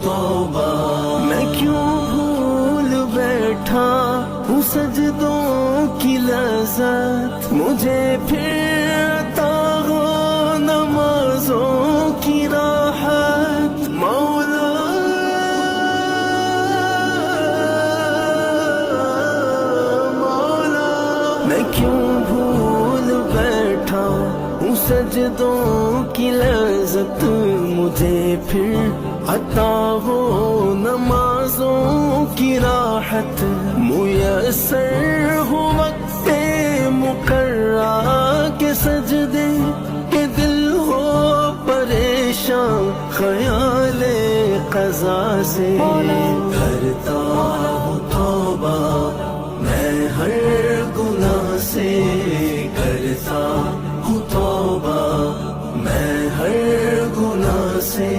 توبہ میں کیوں بھول بیٹھا ہوں سجدوں کی لذت، مجھے پھر عطا ہو نمازوں کی راحت مولا، میں کیوں بھول بیٹھا ہوں سجدوں کی لذت، مجھے پھر عطا ہو نمازوں کی راحت، میسر ہو وقت مقررہ کے سجدے کہ دل ہو پریشان خیال قضا سے، کرتا ہوں توبہ میں ہر گناہ سے، کرتا ہوں توبہ میں ہر گناہ سے۔